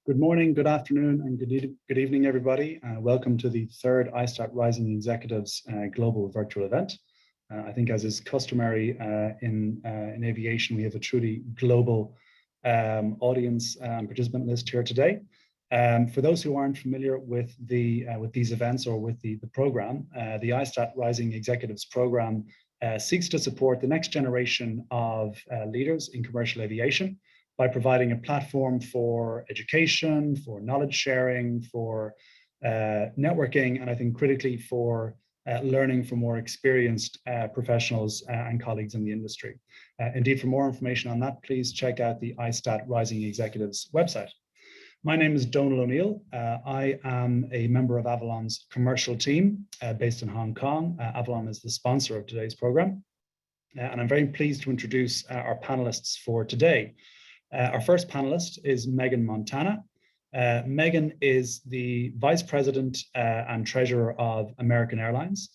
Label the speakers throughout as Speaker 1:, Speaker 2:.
Speaker 1: Good morning, good afternoon, and good evening, everybody. Welcome to the third ISTAT Rising Executives Global Virtual Event. I think, as is customary in aviation, we have a truly global audience and participant list here today. For those who aren't familiar with these events or with the program, the ISTAT Rising Executives Program seeks to support the next generation of leaders in commercial aviation by providing a platform for education, for knowledge sharing, for networking, and I think critically for learning from more experienced professionals and colleagues in the industry. Indeed, for more information on that, please check out the ISTAT Rising Executives website. My name is Donal O'Neill. I am a member of Avalon's commercial team based in Hong Kong. Avalon is the sponsor of today's program. And I'm very pleased to introduce our panelists for today. Our first panelist is Megan Montana. Megan is the Vice President and Treasurer of American Airlines,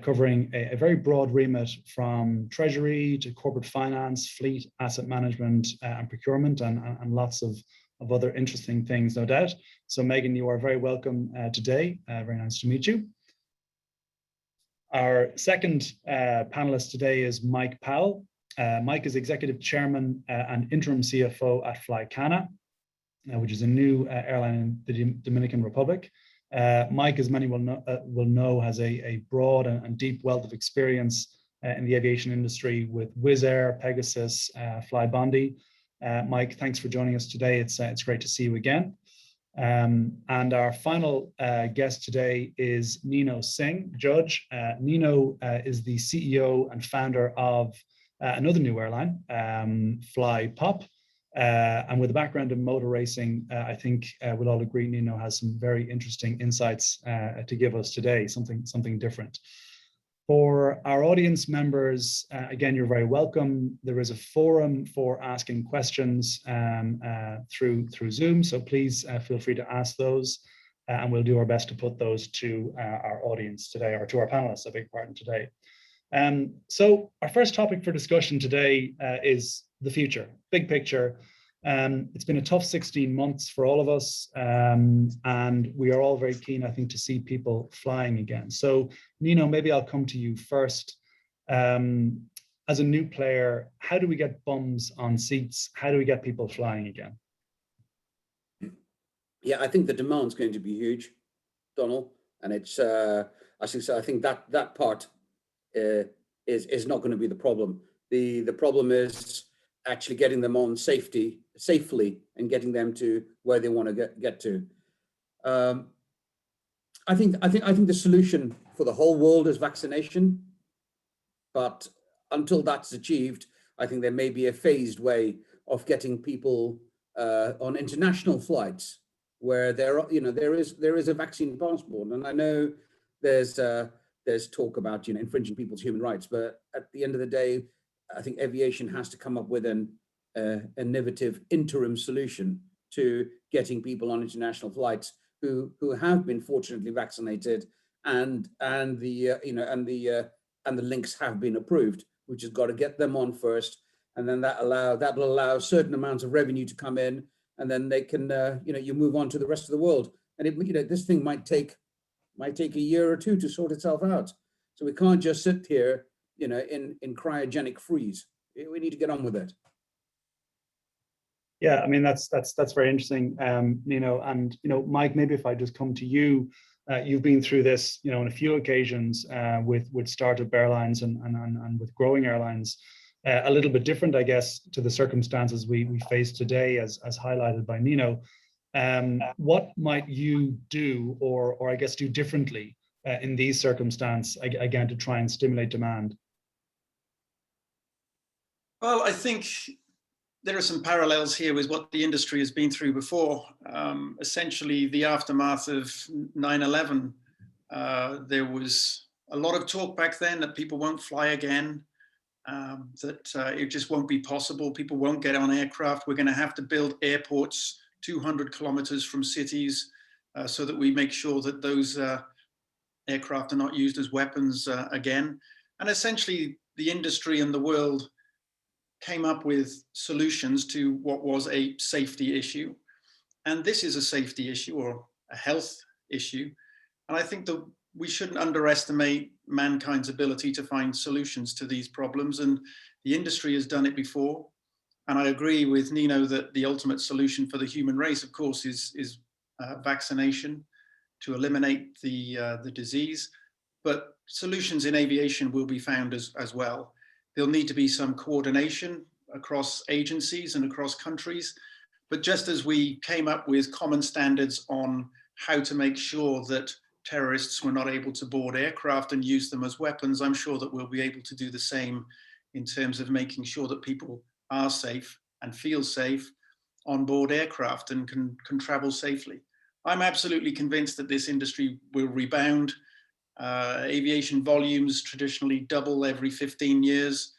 Speaker 1: covering a very broad remit from treasury to corporate finance, fleet, asset management, and procurement, and lots of other interesting things, no doubt. So Megan, you are very welcome today. Very nice to meet you. Our second panelist today is Mike Powell. Mike is Executive Chairman and Interim CFO at Flycana, which is a new airline in the Dominican Republic. Mike, as many will know, has a broad and deep wealth of experience in the aviation industry with Wizz Air, Pegasus, Flybondi. Mike, thanks for joining us today. It's great to see you again. And our final guest today is Nino Singh, Judge. Nino is the CEO and founder of another new airline, FlyPop, and with a background in motor racing, I think we'll all agree Nino has some very interesting insights to give us today, something different. For our audience members, again, you're very welcome. There is a forum for asking questions through Zoom, so please feel free to ask those, and we'll do our best to put those to our audience today, or to our panelists, I beg your pardon, today. So our first topic for discussion today is the future, big picture. It's been a tough 16 months for all of us, and we are all very keen, I think, to see people flying again. So Nino, maybe I'll come to you first. As a new player, how do we get bums on seats? How do we get people flying again?
Speaker 2: Yeah, I think the demand's going to be huge, Donal, and it's I think that part is not going to be the problem. The problem is actually getting them on safely and getting them to where they want to get to. I think the solution for the whole world is vaccination, but until that's achieved, I think there may be a phased way of getting people on international flights where there is a vaccine passport. And I know there's talk about infringing people's human rights, but at the end of the day, I think aviation has to come up with an innovative interim solution to getting people on international flights who have been fortunately vaccinated and the links have been approved. We just got to get them on first, and then that will allow certain amounts of revenue to come in, and then they can you move on to the rest of the world. And this thing might take a year or two to sort itself out. So we can't just sit here, in cryogenic freeze. We need to get on with it.
Speaker 1: Yeah, I mean, that's very interesting, Nino. And, Mike, maybe if I just come to you, you've been through this, on a few occasions with startup airlines and with growing airlines, a little bit different, I guess, to the circumstances we face today, as highlighted by Nino. What might you do, or I guess do differently in these circumstances, again, to try and stimulate demand?
Speaker 3: Well, I think there are some parallels here with what the industry has been through before. Essentially, the aftermath of 9/11, there was a lot of talk back then that people won't fly again, that it just won't be possible. People won't get on aircraft. We're going to have to build airports 200 kilometers from cities so that we make sure that those aircraft are not used as weapons again. And essentially, the industry and the world came up with solutions to what was a safety issue. And this is a safety issue or a health issue. And I think that we shouldn't underestimate mankind's ability to find solutions to these problems. And the industry has done it before. And I agree with Nino that the ultimate solution for the human race, of course, is vaccination to eliminate the disease. But solutions in aviation will be found as well. There'll need to be some coordination across agencies and across countries. But just as we came up with common standards on how to make sure that terrorists were not able to board aircraft and use them as weapons, I'm sure that we'll be able to do the same in terms of making sure that people are safe and feel safe on board aircraft and can travel safely. I'm absolutely convinced that this industry will rebound. Aviation volumes traditionally double every 15 years.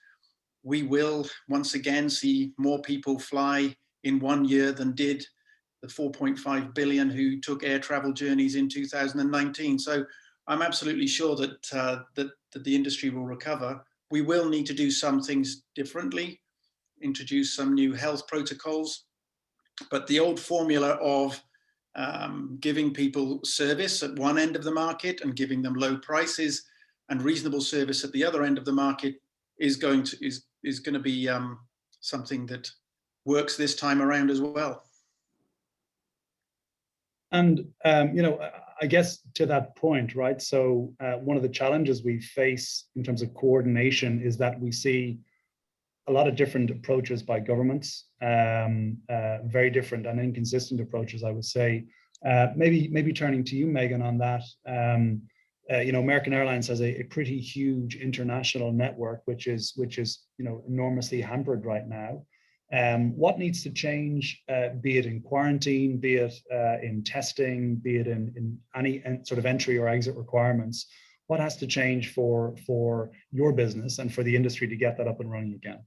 Speaker 3: We will once again see more people fly in 1 year than did the 4.5 billion who took air travel journeys in 2019. So I'm absolutely sure that, that the industry will recover. We will need to do some things differently, introduce some new health protocols, but the old formula of giving people service at one end of the market and giving them low prices and reasonable service at the other end of the market is going to be something that works this time around as well.
Speaker 1: And I guess to that point, right? So one of the challenges we face in terms of coordination is that we see a lot of different approaches by governments, very different and inconsistent approaches, I would say. Maybe turning to you, Megan, on that. American Airlines has a pretty huge international network, which is enormously hampered right now. What needs to change, be it in quarantine, be it in testing, be it in any sort of entry or exit requirements? What has to change for your business and for the industry to get that up and running again?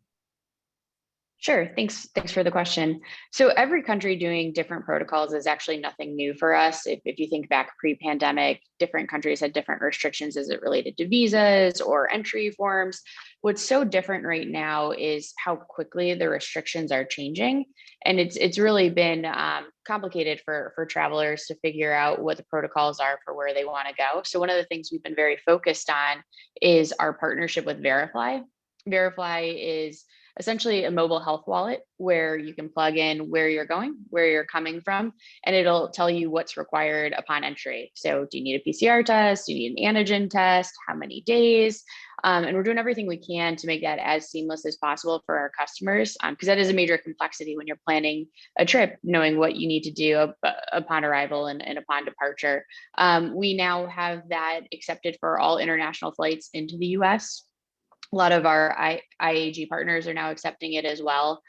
Speaker 4: Sure. Thanks for the question. So every country doing different protocols is actually nothing new for us. If you think back pre-pandemic, different countries had different restrictions as it related to visas or entry forms. What's so different right now is how quickly the restrictions are changing. And it's really been complicated for travelers to figure out what the protocols are for where they want to go. So one of the things we've been very focused on is our partnership with Verifly. Verifly is essentially a mobile health wallet where you can plug in where you're going, where you're coming from, and it'll tell you what's required upon entry. So do you need a PCR test? Do you need an antigen test? How many days? And we're doing everything we can to make that as seamless as possible for our customers, because that is a major complexity when you're planning a trip, knowing what you need to do upon arrival and upon departure. We now have that accepted for all international flights into the US. A lot of our IAG partners are now accepting it as well.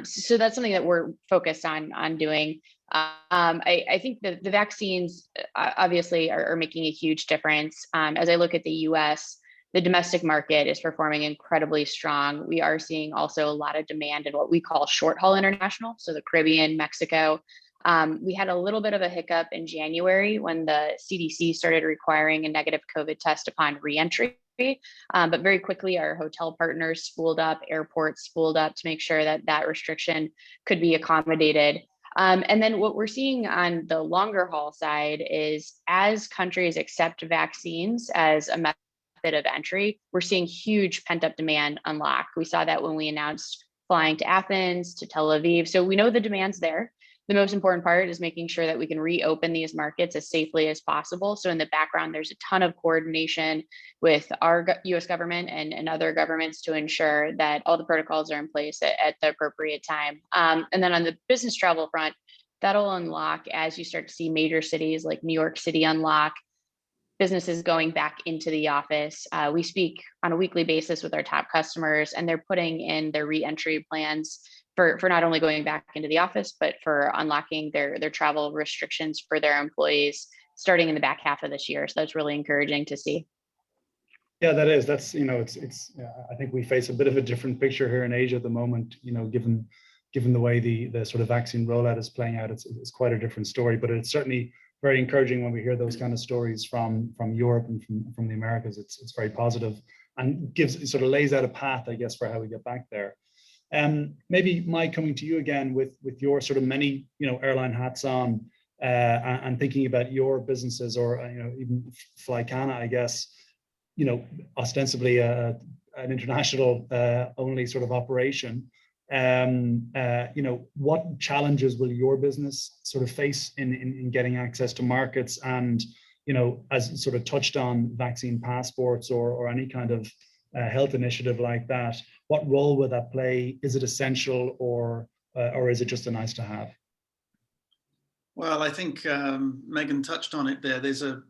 Speaker 4: So that's something that we're focused on doing. I think the vaccines obviously are making a huge difference. As I look at the US, the domestic market is performing incredibly strong. We are seeing also a lot of demand in what we call short haul international, so the Caribbean, Mexico. We had a little bit of a hiccup in January when the CDC started requiring a negative COVID test upon reentry. But very quickly, our hotel partners spooled up, airports spooled up to make sure that that restriction could be accommodated. And then what we're seeing on the longer haul side is as countries accept vaccines as a method of entry, we're seeing huge pent up demand unlock. We saw that when we announced flying to Athens, to Tel Aviv. So we know the demand's there. The most important part is making sure that we can reopen these markets as safely as possible. So in the background, there's a ton of coordination with our US government and other governments to ensure that all the protocols are in place at the appropriate time. And then on the business travel front, that'll unlock as you start to see major cities like New York City unlock, businesses going back into the office. We speak on a weekly basis with our top customers, and they're putting in their re-entry plans for not only going back into the office, but for unlocking their travel restrictions for their employees starting in the back half of this year. So that's really encouraging to see.
Speaker 1: Yeah, that is. That's, I think we face a bit of a different picture here in Asia at the moment, given the way the sort of vaccine rollout is playing out. It's quite a different story, but it's certainly very encouraging when we hear those kind of stories from Europe and from the Americas. It's very positive and sort of lays out a path, I guess, for how we get back there. Maybe Mike, coming to you again with your sort of many airline hats on, and thinking about your businesses, or even Flycana, I guess, ostensibly an international only sort of operation. What challenges will your business sort of face in getting access to markets, and as sort of touched on, vaccine passports or any kind of health initiative like that? What role will that play? Is it essential, or is it just a nice to have?
Speaker 3: Well, I think Megan touched on it there. There's a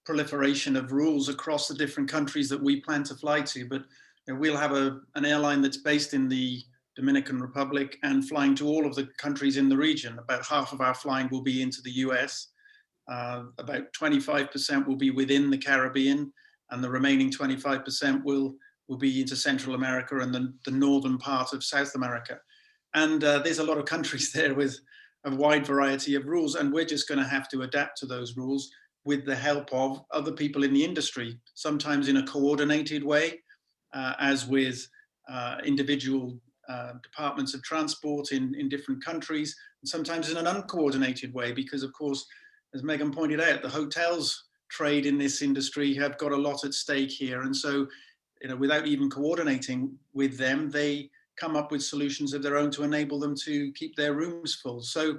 Speaker 3: proliferation of rules across the different countries that we plan to fly to, but we'll have an airline that's based in the Dominican Republic and flying to all of the countries in the region. About half of our flying will be into the US. About 25% will be within the Caribbean, and the remaining 25% will be into Central America and the northern part of South America. And there's a lot of countries there with a wide variety of rules, and we're just going to have to adapt to those rules with the help of other people in the industry, sometimes in a coordinated way, as with individual departments of transport in different countries, and sometimes in an uncoordinated way, because of course, as Megan pointed out, the hotels trade in this industry have got a lot at stake here. And so, without even coordinating with them, they come up with solutions of their own to enable them to keep their rooms full. So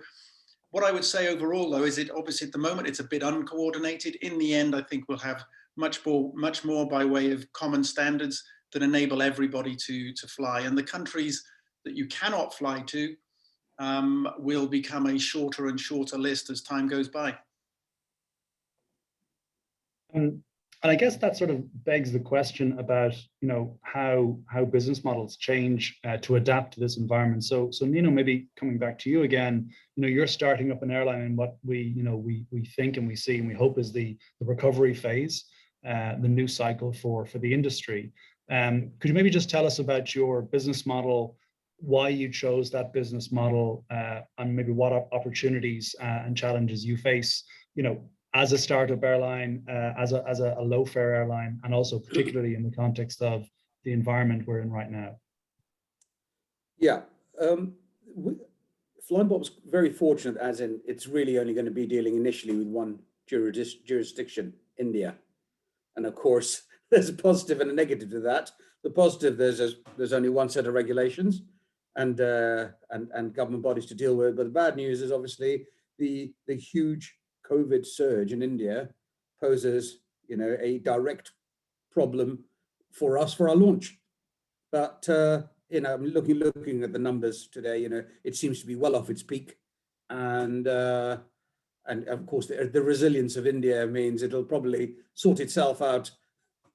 Speaker 3: what I would say overall, though, is obviously at the moment it's a bit uncoordinated. In the end, I think we'll have much more by way of common standards that enable everybody to fly. And the countries that you cannot fly to will become a shorter and shorter list as time goes by.
Speaker 1: And I guess that sort of begs the question about how business models change to adapt to this environment. So Nino, maybe coming back to you again, you're starting up an airline in what we think and we see and we hope is the recovery phase, the new cycle for the industry. Could you maybe just tell us about your business model, why you chose that business model, and maybe what opportunities and challenges you face, as a startup airline, as a low fare airline, and also particularly in the context of the environment we're in right now?
Speaker 2: Yeah, Flyingbot was very fortunate, as in it's really only going to be dealing initially with one jurisdiction, India. And of course, there's a positive and a negative to that. The positive, there's only one set of regulations and government bodies to deal with. But the bad news is obviously the huge COVID surge in India poses, a direct problem for us for our launch. But I'm looking at the numbers today. It seems to be well off its peak, and of course the resilience of India means it'll probably sort itself out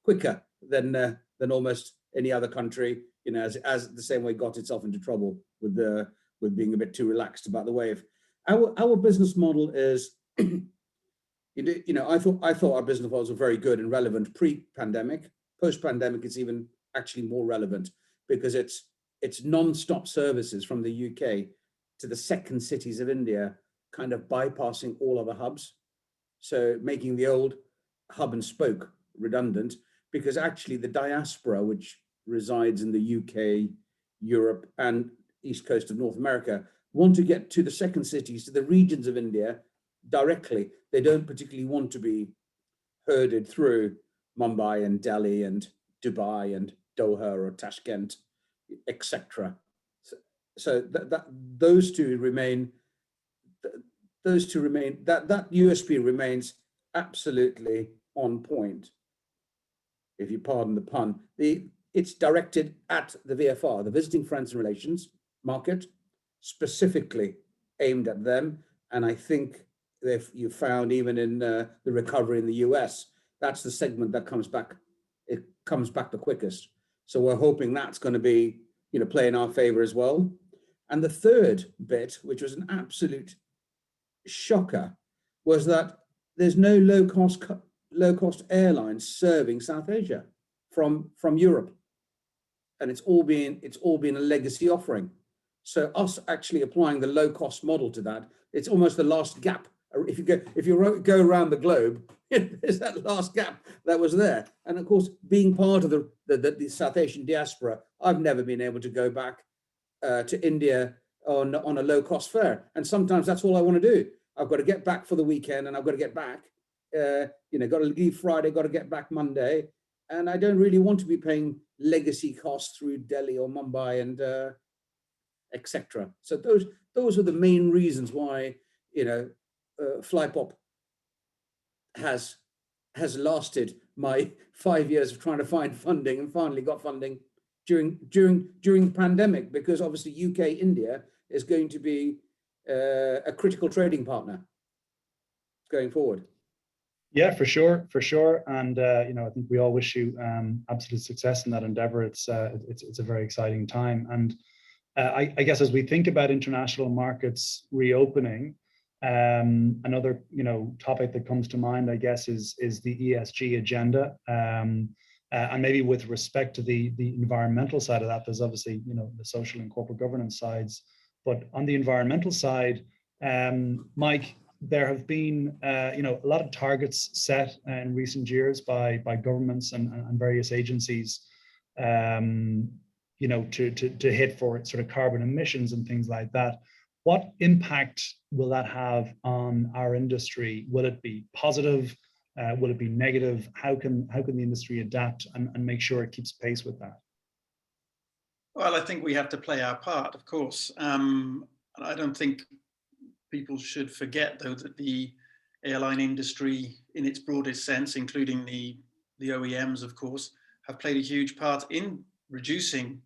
Speaker 2: quicker than almost any other country. As the same way got itself into trouble with being a bit too relaxed about the wave. Our business model is. I thought our business models were very good and relevant pre-pandemic. Post-pandemic, it's even actually more relevant because it's non-stop services from the UK to the second cities of India, kind of bypassing all other hubs. So making the old hub and spoke redundant, because actually the diaspora, which resides in the UK, Europe, and east coast of North America, want to get to the second cities, to the regions of India directly. They don't particularly want to be herded through Mumbai and Delhi and Dubai and Doha or Tashkent, etc. So those two remain. That USP remains absolutely on point, if you pardon the pun. It's directed at the VFR, the visiting friends and relations market, specifically aimed at them. And I think if you found even in the recovery in the US, that's the segment that comes back. It comes back the quickest. So we're hoping that's going to be, play in our favor as well. And the third bit, which was an absolute shocker, was that there's no low cost airlines serving South Asia from Europe, and it's all been a legacy offering. So us actually applying the low cost model to that, it's almost the last gap. If you go around the globe, there's that last gap that was there. And of course, being part of the South Asian diaspora, I've never been able to go back to India on a low cost fare. And sometimes that's all I want to do. I've got to get back for the weekend and I've got to get back, got to leave Friday, got to get back Monday. And I don't really want to be paying legacy costs through Delhi or Mumbai and etc. So those are the main reasons why, Flypop has lasted my 5 years of trying to find funding and finally got funding during the pandemic, because obviously UK India is going to be a critical trading partner going forward.
Speaker 1: Yeah, for sure. And I think we all wish you absolute success in that endeavor. It's a very exciting time. And I guess as we think about international markets reopening, another topic that comes to mind, I guess, is the ESG agenda. And maybe with respect to the environmental side of that, there's obviously the social and corporate governance sides. But on the environmental side, Mike, there have been a lot of targets set in recent years by governments and various agencies, to hit for sort of carbon emissions and things like that. What impact will that have on our industry? Will it be positive? Will it be negative? How can the industry adapt and make sure it keeps pace with that?
Speaker 3: Well, I think we have to play our part, of course. I don't think people should forget, though, that the airline industry, in its broadest sense, including the OEMs, of course, have played a huge part in reducing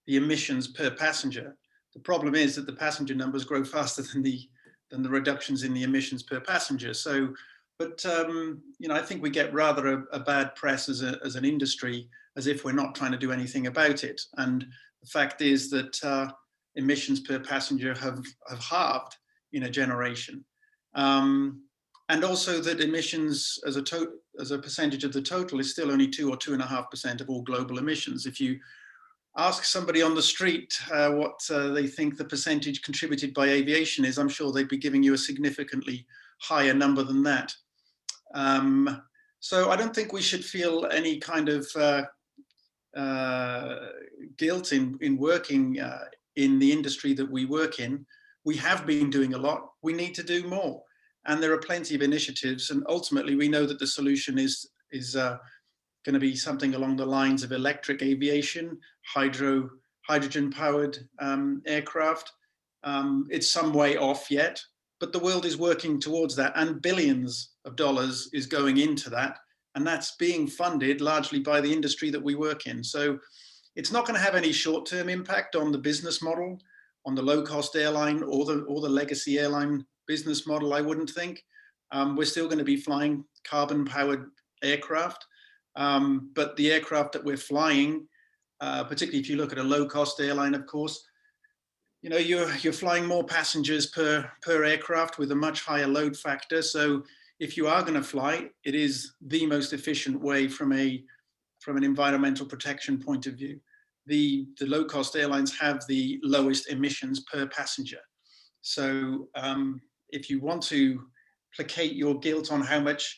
Speaker 3: the emissions per passenger. The problem is that the passenger numbers grow faster than the reductions in the emissions per passenger. So, but I think we get rather a bad press as an industry, as if we're not trying to do anything about it. And the fact is that emissions per passenger have halved in a generation, and also that emissions as a percentage of the total is still only 2 or 2.5% of all global emissions. If you ask somebody on the street what they think the percentage contributed by aviation is, I'm sure they'd be giving you a significantly higher number than that. So I don't think we should feel any kind of guilt in working in the industry that we work in. We have been doing a lot. We need to do more. And there are plenty of initiatives. And ultimately, we know that the solution is going to be something along the lines of electric aviation, hydrogen-powered aircraft. It's some way off yet, but the world is working towards that, and billions of dollars is going into that. And that's being funded largely by the industry that we work in. So it's not going to have any short-term impact on the business model, on the low-cost airline or the legacy airline business model, I wouldn't think. We're still going to be flying carbon-powered aircraft, but the aircraft that we're flying, particularly if you look at a low-cost airline, of course, you're flying more passengers per aircraft with a much higher load factor. So if you are going to fly, it is the most efficient way from an environmental protection point of view. The low-cost airlines have the lowest emissions per passenger. So if you want to placate your guilt on how much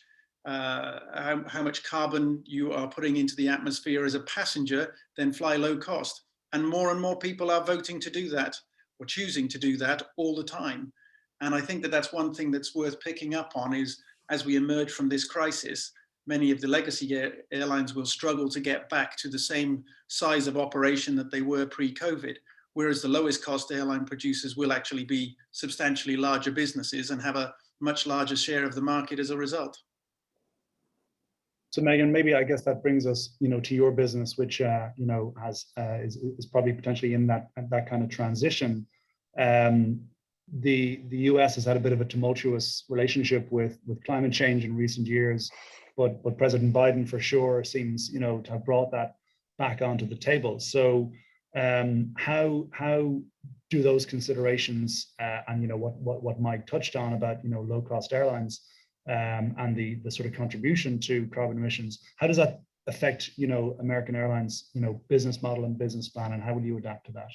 Speaker 3: carbon you are putting into the atmosphere as a passenger, then fly low cost. And more people are voting to do that, or choosing to do that all the time. And I think that that's one thing that's worth picking up on, is as we emerge from this crisis, many of the legacy airlines will struggle to get back to the same size of operation that they were pre-COVID, whereas the lowest cost airline producers will actually be substantially larger businesses and have a much larger share of the market as a result.
Speaker 1: So Megan, maybe I guess that brings us, to your business, which is probably potentially in that kind of transition. The US has had a bit of a tumultuous relationship with climate change in recent years, but President Biden for sure seems to have brought that back onto the table. So how do those considerations and what Mike touched on about low cost airlines and the sort of contribution to carbon emissions, how does that affect American Airlines business model and business plan, and how will you adapt to that?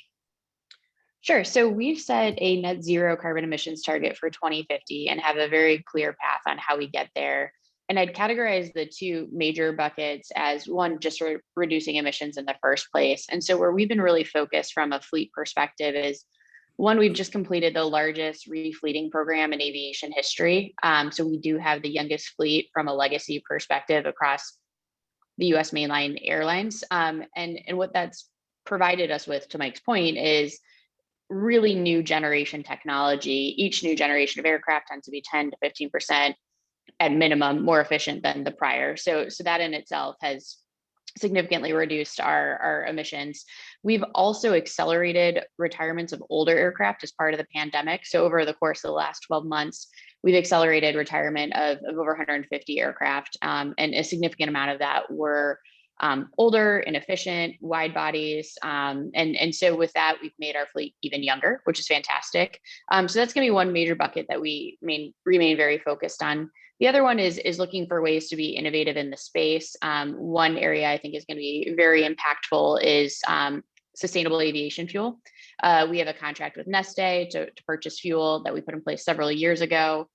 Speaker 4: Sure. So we've set a net zero carbon emissions target for 2050 and have a very clear path on how we get there. And I'd categorize the two major buckets as one, just reducing emissions in the first place. And so where we've been really focused from a fleet perspective is one, we've just completed the largest refleeting program in aviation history. So we do have the youngest fleet from a legacy perspective across the US mainline airlines. And what that's provided us with, to Mike's point, is really new generation technology. Each new generation of aircraft tends to be 10 to 15% at minimum more efficient than the prior. So that in itself has significantly reduced our emissions. We've also accelerated retirements of older aircraft as part of the pandemic. So over the course of the last 12 months, we've accelerated retirement of over 150 aircraft. And a significant amount of that were older, inefficient, wide bodies. And so with that, we've made our fleet even younger, which is fantastic. So that's gonna be one major bucket that we remain very focused on. The other one is looking for ways to be innovative in the space. One area I think is going to be very impactful is sustainable aviation fuel. We have a contract with Neste to purchase fuel that we put in place several years ago.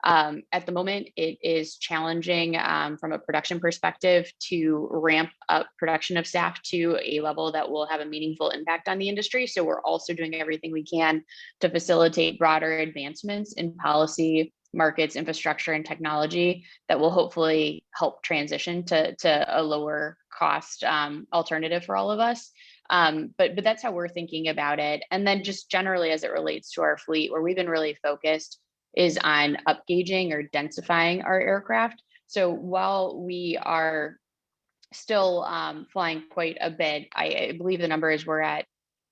Speaker 4: At the moment, it is challenging from a production perspective to ramp up production of SAF to a level that will have a meaningful impact on the industry. So we're also doing everything we can to facilitate broader advancements in policy, markets, infrastructure, and technology that will hopefully help transition to a lower cost alternative for all of us. But that's how we're thinking about it. And then just generally as it relates to our fleet, where we've been really focused is on upgauging or densifying our aircraft. So while we are still flying quite a bit, I believe the number is we're at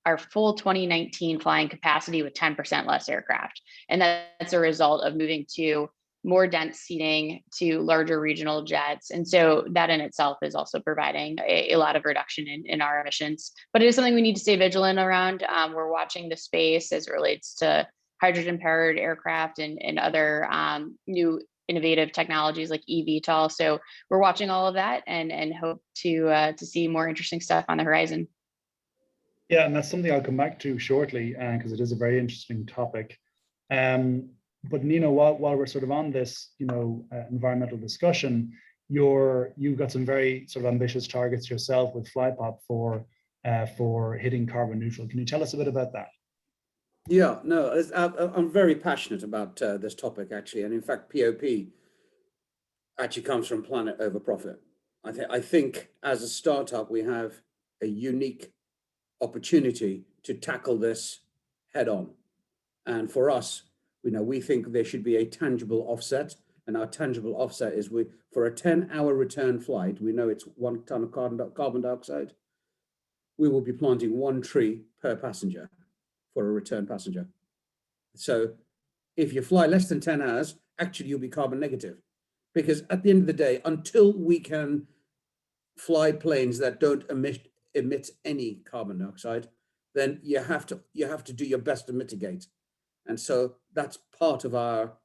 Speaker 4: our full 2019 flying capacity with 10% less aircraft. And that's a result of moving to more dense seating, to larger regional jets. And so that in itself is also providing a lot of reduction in our emissions. But it is something we need to stay vigilant around. We're watching the space as it relates to hydrogen powered aircraft and other new innovative technologies like eVTOL. So we're watching all of that and hope to see more interesting stuff on the horizon.
Speaker 1: Yeah, and that's something I'll come back to shortly because it is a very interesting topic. But Nina, while we're sort of on this, environmental discussion, you've got some very sort of ambitious targets yourself with FlyPop for hitting carbon neutral. Can you tell us a bit about that?
Speaker 2: Yeah, no, I'm very passionate about this topic actually, and in fact, POP actually comes from planet over profit. I think as a startup, we have a unique opportunity to tackle this head on. And for us, we think there should be a tangible offset, and our tangible offset is for a 10-hour return flight, we know it's 1 ton of carbon dioxide. We will be planting 1 tree per passenger for a return passenger. So if you fly less than 10 hours, actually you'll be carbon negative, because at the end of the day, until we can fly planes that don't emit any carbon dioxide, then you have to do your best to mitigate. And so that's part of our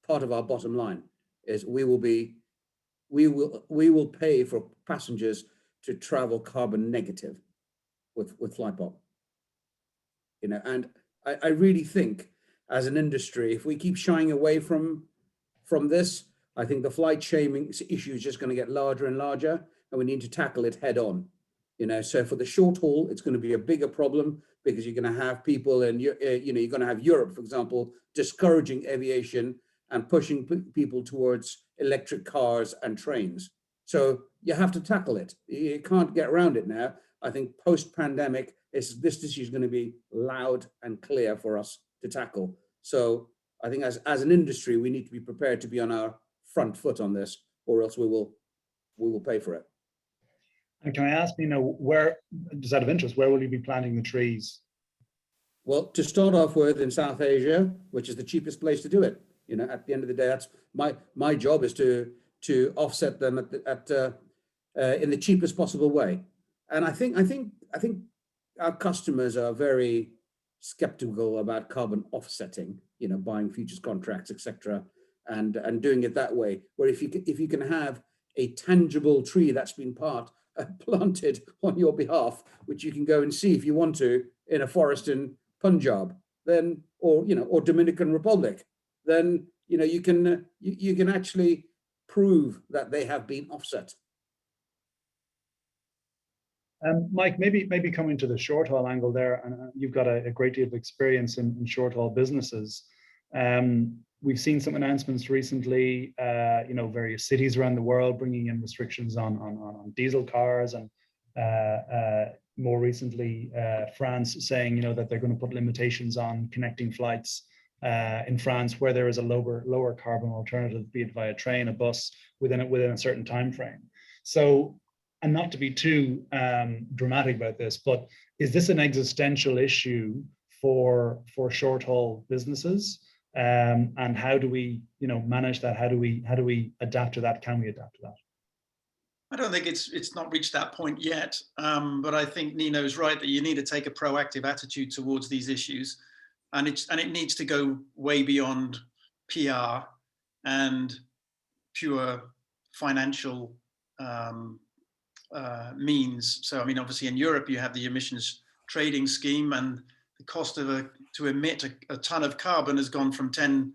Speaker 2: bottom line is we will pay for passengers to travel carbon negative with FlyPop. And I really think as an industry, if we keep shying away from this, I think the flight shaming issue is just going to get larger and larger, and we need to tackle it head on. So for the short haul, it's going to be a bigger problem because you're going to have people and you're going to have Europe, for example, discouraging aviation and pushing people towards electric cars and trains. So you have to tackle it. You can't get around it now. I think post-pandemic, this issue is going to be loud and clear for us to tackle. So I think as an industry, we need to be prepared to be on our front foot on this, or else we will pay for it.
Speaker 1: And can I ask, where, just out of interest, where will you be planting the trees?
Speaker 2: Well, to start off with in South Asia, which is the cheapest place to do it. At the end of the day, that's my job is to offset them in the cheapest possible way. And I think our customers are very skeptical about carbon offsetting, buying futures contracts, etc., and doing it that way. Where if you can have a tangible tree that's been planted on your behalf, which you can go and see if you want to in a forest in Punjab, then or Dominican Republic, then you can actually prove that they have been offset?
Speaker 1: Mike, maybe coming to the short haul angle there, and you've got a great deal of experience in short haul businesses. We've seen some announcements recently, various cities around the world bringing in restrictions on diesel cars, and more recently, France saying, that they're going to put limitations on connecting flights in France where there is a lower carbon alternative, be it via train, a bus, within a certain time frame. So, and not to be too dramatic about this, but is this an existential issue for short haul businesses? And how do we, manage that? How do we adapt to that? Can we adapt to that?
Speaker 3: I don't think it's not reached that point yet, but I think Nino's right that you need to take a proactive attitude towards these issues, and it needs to go way beyond PR and pure financial means. So, I mean, obviously in Europe, you have the emissions trading scheme, and the cost to emit a ton of carbon has gone from 10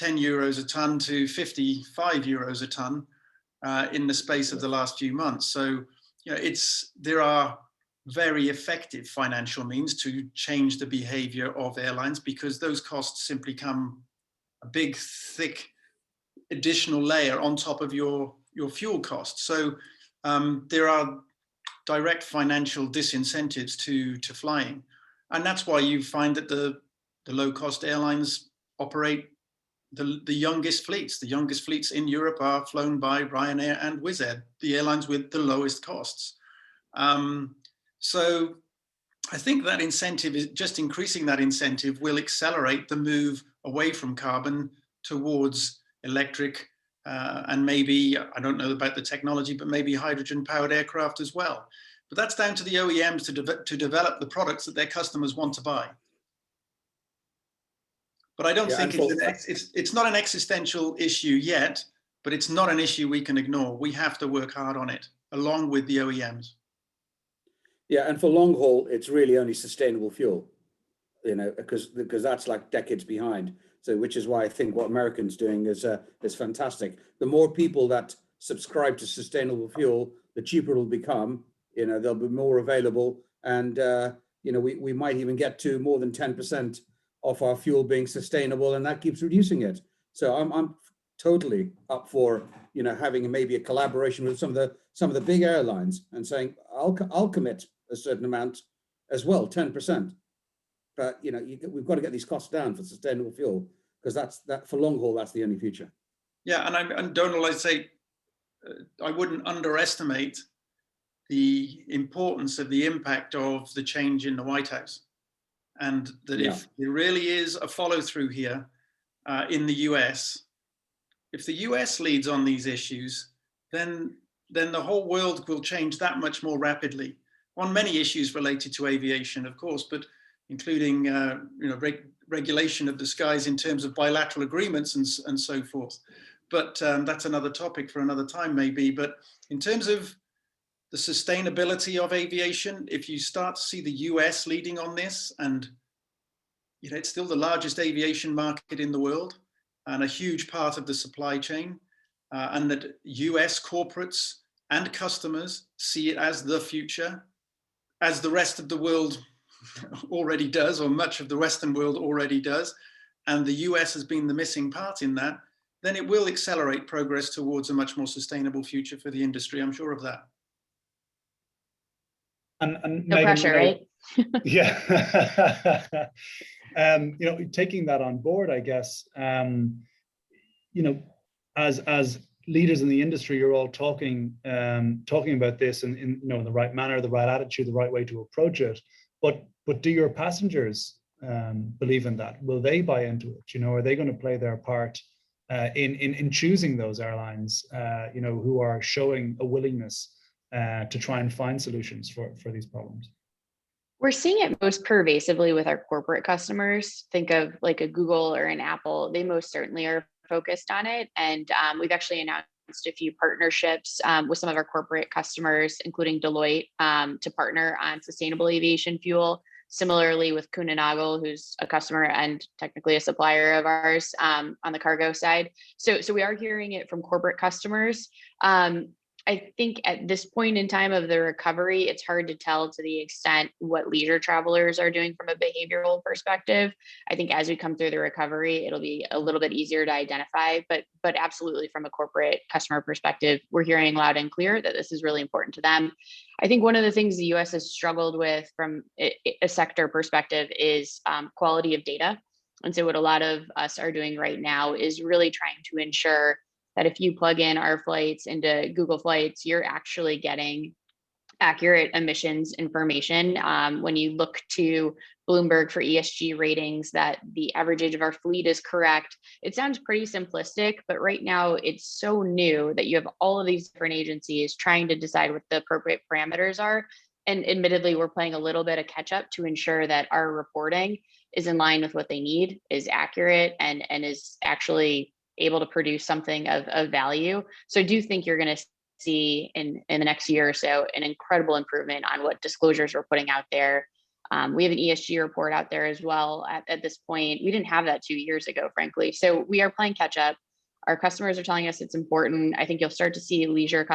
Speaker 3: euros a ton to 55 euros a ton in the space of the last few months. So, there are very effective financial means to change the behavior of airlines, because those costs simply come a big, thick additional layer on top of your fuel costs. So there are direct financial disincentives to flying. And that's why you find that the low-cost airlines operate the youngest fleets. The youngest fleets in Europe are flown by Ryanair and Wizz Air, the airlines with the lowest costs. So I think that incentive is just increasing. That incentive will accelerate the move away from carbon towards electric, and maybe, I don't know about the technology, but maybe hydrogen-powered aircraft as well. But that's down to the OEMs to develop the products that their customers want to buy. But I don't think it's not an existential issue yet, but it's not an issue we can ignore. We have to work hard on it, along with the OEMs.
Speaker 2: Yeah, and for long haul, it's really only sustainable fuel, because that's like decades behind. So, which is why I think what Americans doing is fantastic. The more people that subscribe to sustainable fuel, the cheaper it'll become. There'll be more available, and we might even get to more than 10% of our fuel being sustainable, and that keeps reducing it. So I'm totally up for having maybe a collaboration with some of the big airlines and saying I'll commit a certain amount as well, 10%. But we've got to get these costs down for sustainable fuel, because that for long haul, that's the only future. Yeah,
Speaker 3: and Donald, I'd say I wouldn't underestimate the importance of the impact of the change in the White House, and that if there really is a follow through here in the US, if the US leads on these issues, then the whole world will change that much more rapidly on many issues related to aviation, of course, but including regulation of the skies in terms of bilateral agreements and so forth. But that's another topic for another time, maybe. But in terms of the sustainability of aviation, if you start to see the US leading on this, and it's still the largest aviation market in the world and a huge part of the supply chain, and that US corporates and customers see it as the future, as the rest of the world already does, or much of the Western world already does, and the US has been the missing part in that, then it will accelerate progress towards a much more sustainable future for the industry. I'm sure of that.
Speaker 1: And
Speaker 4: no
Speaker 1: Megan,
Speaker 4: pressure, right?
Speaker 1: Yeah. Taking that on board, I guess, as leaders in the industry, you're all talking about this in the right manner, the right attitude, the right way to approach it. But do your passengers believe in that? Will they buy into it? Are they going to play their part in choosing those airlines? Who are showing a willingness to try and find solutions for these problems?
Speaker 4: We're seeing it most pervasively with our corporate customers. Think of like a Google or an Apple. They most certainly are focused on it. And we've actually announced a few partnerships with some of our corporate customers, including Deloitte, to partner on sustainable aviation fuel. Similarly with Kuehne Nagel, who's a customer and technically a supplier of ours on the cargo side. So we are hearing it from corporate customers. I think at this point in time of the recovery, it's hard to tell to the extent what leisure travelers are doing from a behavioral perspective. I think as we come through the recovery, it'll be a little bit easier to identify, but absolutely from a corporate customer perspective, we're hearing loud and clear that this is really important to them. I think one of the things the US has struggled with from a sector perspective is quality of data. And so what a lot of us are doing right now is really trying to ensure that if you plug in our flights into Google Flights, you're actually getting accurate emissions information. When you look to Bloomberg for ESG ratings, that the average age of our fleet is correct. It sounds pretty simplistic, but right now it's so new that you have all of these different agencies trying to decide what the appropriate parameters are. And admittedly, we're playing a little bit of catch up to ensure that our reporting is in line with what they need, is accurate, and is actually able to produce something of value. So I do think you're going to see in the next year or so an incredible improvement on what disclosures we're putting out there. We have an ESG report out there as well at this point. We didn't have that 2 years ago, frankly. So we are playing catch up. Our customers are telling us it's important. I think you'll start to see leisure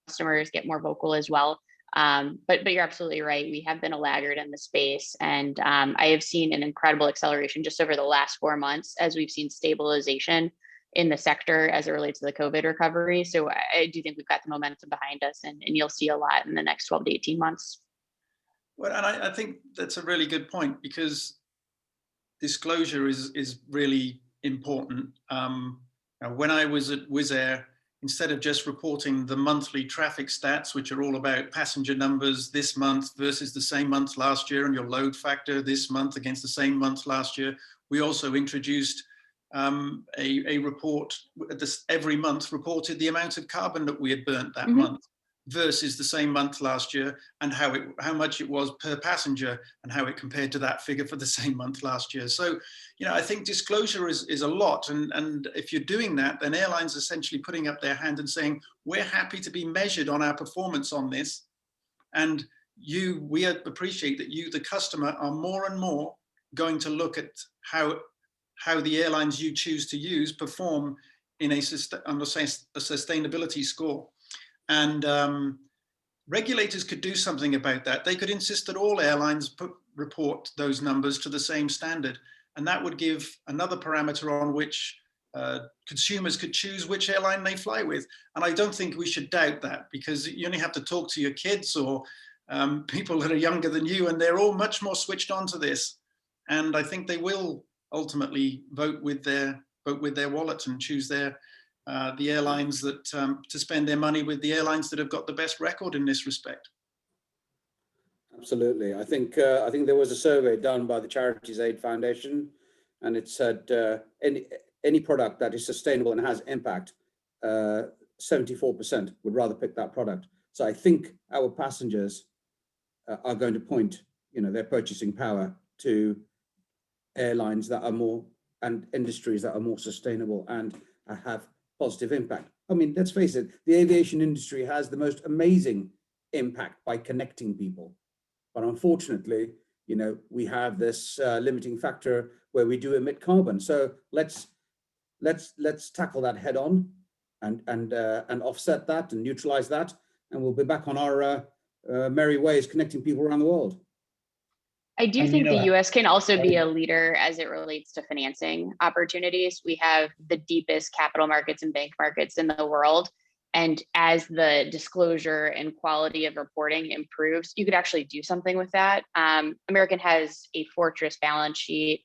Speaker 4: customers get more vocal as well. But you're absolutely right. We have been a laggard in the space, and I have seen an incredible acceleration just over the last 4 months as we've seen stabilization in the sector as it relates to the COVID recovery. So I do think we've got the momentum behind us, and you'll see a lot in the next 12 to 18 months.
Speaker 3: Well, and I think that's a really good point, because disclosure is really important. When I was at Wizz Air, instead of just reporting the monthly traffic stats, which are all about passenger numbers this month versus the same month last year, and your load factor this month against the same month last year, we also introduced a report every month reported the amount of carbon that we had burnt that month versus the same month last year, and how much it was per passenger, and how it compared to that figure for the same month last year. So, I think disclosure is a lot, and if you're doing that, then airlines essentially putting up their hand and saying, we're happy to be measured on our performance on this, and we appreciate that you, the customer, are more and more going to look at how the airlines you choose to use perform in a sustainability score. And regulators could do something about that. They could insist that all airlines report those numbers to the same standard. And that would give another parameter on which consumers could choose which airline they fly with. And I don't think we should doubt that, because you only have to talk to your kids or people that are younger than you, and they're all much more switched on to this. And I think they will ultimately vote with their wallet and choose the airlines that to spend their money with, the airlines that have got the best record in this respect.
Speaker 2: Absolutely. I think there was a survey done by the Charities Aid Foundation, and it said any product that is sustainable and has impact, 74% would rather pick that product. So I think our passengers are going to point, their purchasing power to airlines that are more, and industries that are more sustainable and have positive impact. I mean, let's face it, the aviation industry has the most amazing impact by connecting people. But unfortunately, we have this limiting factor where we do emit carbon. So let's tackle that head on and offset that and neutralize that, and we'll be back on our merry ways connecting people around the world.
Speaker 4: I do think the US can also be a leader as it relates to financing opportunities. We have the deepest capital markets and bank markets in the world. And as the disclosure and quality of reporting improves, you could actually do something with that. American has a fortress balance sheet.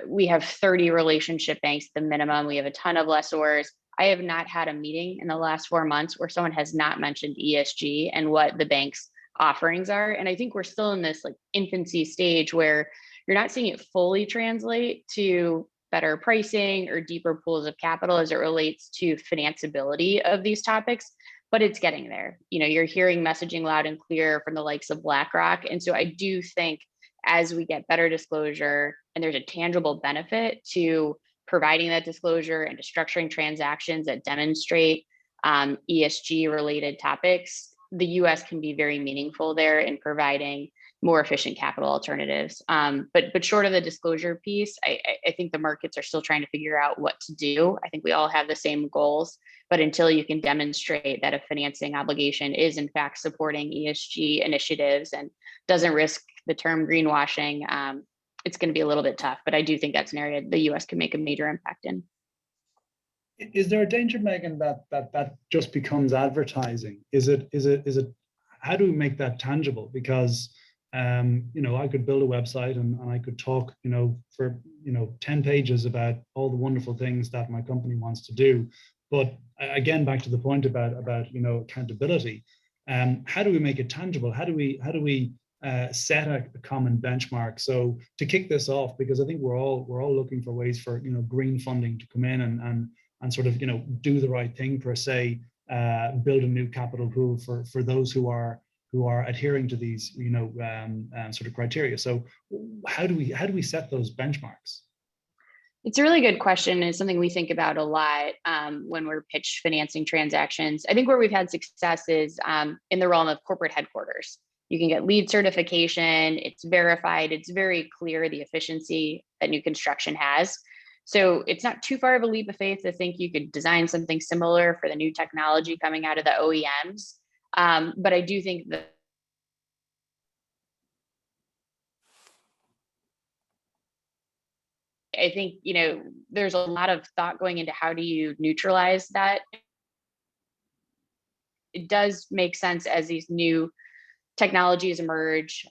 Speaker 4: We have 30 relationship banks at the minimum. We have a ton of lessors. I have not had a meeting in the last 4 months where someone has not mentioned ESG and what the bank's offerings are. And I think we're still in this infancy stage where you're not seeing it fully translate to better pricing or deeper pools of capital as it relates to financeability of these topics, but it's getting there. You're hearing messaging loud and clear from the likes of BlackRock. And so I do think as we get better disclosure and there's a tangible benefit to providing that disclosure and to structuring transactions that demonstrate ESG related topics, the US can be very meaningful there in providing more efficient capital alternatives. But short of the disclosure piece, I think the markets are still trying to figure out what to do. I think we all have the same goals, but until you can demonstrate that a financing obligation is in fact supporting ESG initiatives and doesn't risk the term greenwashing, it's going to be a little bit tough. But I do think that's an area the US can make a major impact in.
Speaker 1: Is there a danger, Megan, that just becomes advertising? Is it? How do we make that tangible? Because I could build a website and I could talk, for 10 pages about all the wonderful things that my company wants to do. But again, back to the point about accountability. How do we make it tangible? How do we set a common benchmark? So to kick this off, because I think we're all looking for ways for green funding to come in and sort of do the right thing per se, build a new capital pool for those who are adhering to these sort of criteria. So how do we set those benchmarks?
Speaker 4: It's a really good question. It's something we think about a lot when we're pitch financing transactions. I think where we've had success is in the realm of corporate headquarters. You can get LEED certification, it's verified, it's very clear the efficiency that new construction has. So it's not too far of a leap of faith to think you could design something similar for the new technology coming out of the OEMs. But I do think that there's a lot of thought going into how do you neutralize that. It does make sense as these new technologies emerge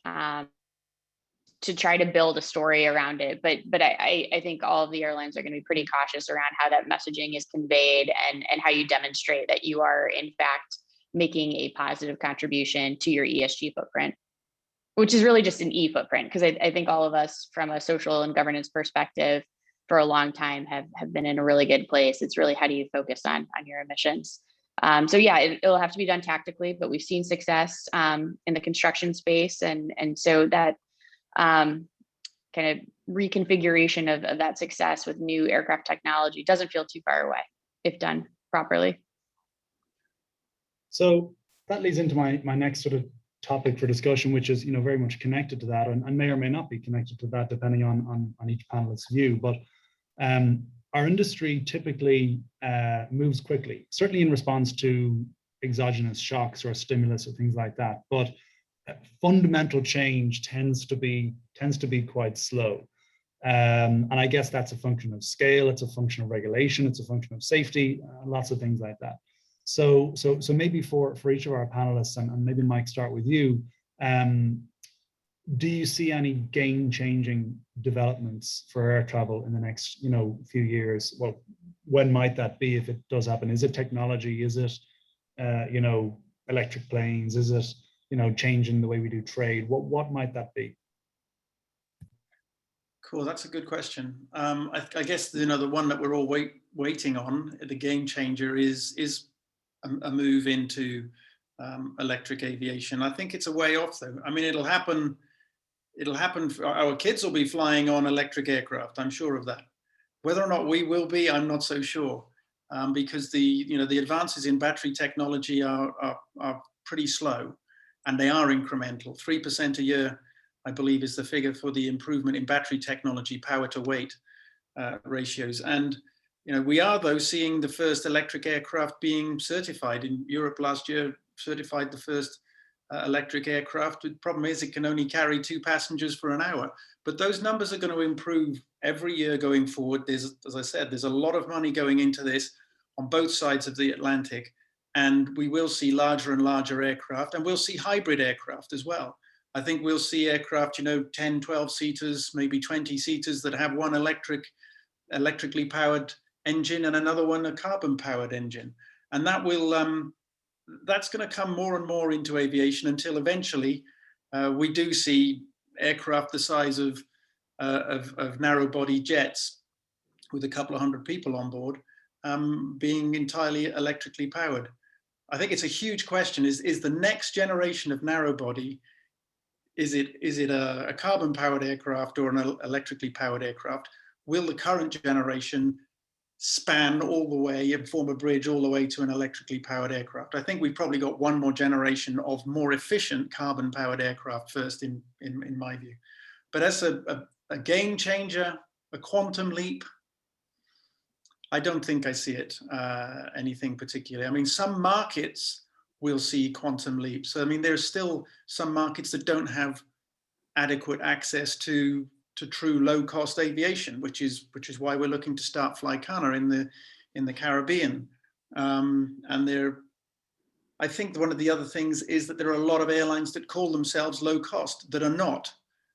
Speaker 4: to try to build a story around it. But I think all of the airlines are going to be pretty cautious around how that messaging is conveyed and how you demonstrate that you are in fact making a positive contribution to your ESG footprint, which is really just an E footprint. Because I think all of us from a social and governance perspective for a long time have been in a really good place. It's really how do you focus on your emissions. So yeah, it'll have to be done tactically, but we've seen success in the construction space. And so that kind of reconfiguration of that success with new aircraft technology doesn't feel too far away if done properly.
Speaker 1: So that leads into my next sort of topic for discussion, which is very much connected to that and may or may not be connected to that depending on each panelist's view. But our industry typically moves quickly, certainly in response to exogenous shocks or stimulus or things like that. But fundamental change tends to be quite slow. And I guess that's a function of scale, it's a function of regulation, it's a function of safety, lots of things like that. So maybe for each of our panelists, and maybe Mike, start with you. Do you see any game-changing developments for air travel in the next few years? Well, when might that be if it does happen? Is it technology? Is it electric planes? Is it changing the way we do trade? What might that be?
Speaker 3: Cool, that's a good question. I guess the one that we're all waiting on, the game changer, is a move into electric aviation. I think it's a way off though. I mean, it'll happen. Our kids will be flying on electric aircraft. I'm sure of that. Whether or not we will be, I'm not so sure, because the advances in battery technology are pretty slow, and they are incremental. 3% a year, I believe, is the figure for the improvement in battery technology, power to weight ratios. And we are though seeing the first electric aircraft being certified in Europe. Last year, certified the first electric aircraft. The problem is it can only carry 2 passengers for an hour, but those numbers are going to improve every year going forward. As I said, there's a lot of money going into this on both sides of the Atlantic, and we will see larger and larger aircraft, and we'll see hybrid aircraft as well. I think we'll see aircraft, 10, 12 seaters, maybe 20 seaters that have one electrically powered engine and another one a carbon powered engine. And that will, that's going to come more and more into aviation until eventually we do see aircraft the size of narrow body jets with a couple of hundred people on board being entirely electrically powered. I think it's a huge question. Is the next generation of narrow body, is it a carbon powered aircraft or an electrically powered aircraft? Will the current generation span all the way and form a bridge all the way to an electrically powered aircraft. I think we've probably got one more generation of more efficient carbon powered aircraft first, in my view. But as a game changer, a quantum leap, I don't think I see it anything particularly. I mean, some markets will see quantum leaps. I mean, there's still some markets that don't have adequate access to true low-cost aviation, which is why we're looking to start Flycana in the Caribbean. And I think one of the other things is that there are a lot of airlines that call themselves low cost that are not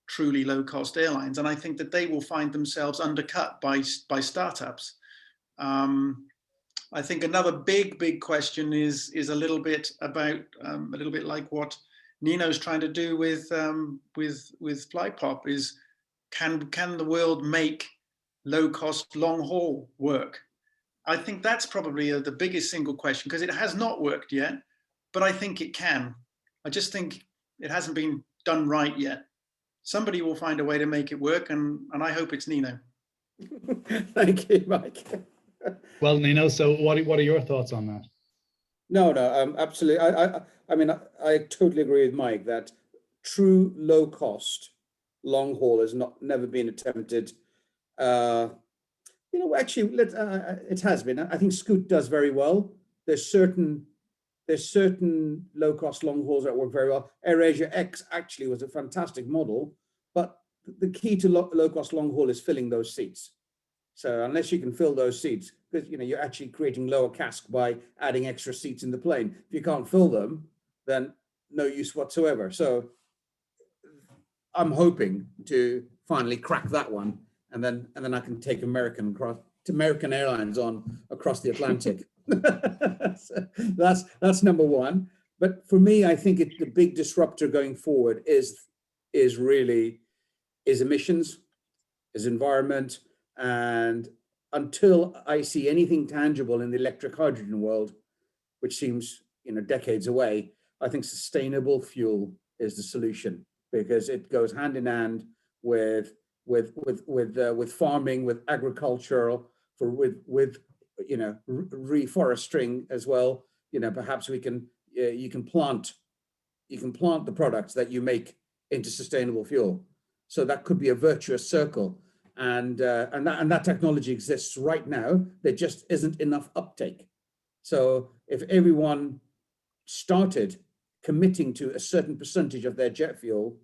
Speaker 3: truly low-cost airlines, and I think that they will find themselves undercut by startups. I think another big question is a little bit about a little bit like what Nino's trying to do with Flypop is can the world make low-cost long haul work? I think that's probably the biggest single question, because it has not worked yet, but I think it can. I just think it hasn't been done right yet. Somebody will find a way to make it work, and I hope it's Nino.
Speaker 2: Thank you, Mike.
Speaker 1: Well, Nino, so what are your thoughts on that?
Speaker 2: No, absolutely. I mean, I totally agree with Mike that true low cost long haul has never been attempted. Actually, it has been. I think Scoot does very well. There's certain low cost long hauls that work very well. AirAsia X actually was a fantastic model, but the key to low cost long haul is filling those seats. So unless you can fill those seats, because you're actually creating lower CASK by adding extra seats in the plane. If you can't fill them, then no use whatsoever. So I'm hoping to finally crack that one, and then I can take American Airlines on across the Atlantic. So that's number one. But for me, I think the big disruptor going forward is emissions, is environment. And until I see anything tangible in the electric hydrogen world, which seems decades away, I think sustainable fuel is the solution, because it goes hand in hand with farming, with agricultural, with reforesting as well. Perhaps you can plant the products that you make into sustainable fuel. So that could be a virtuous circle. And that technology exists right now. There just isn't enough uptake. So if everyone started committing to a certain percentage of their jet fuel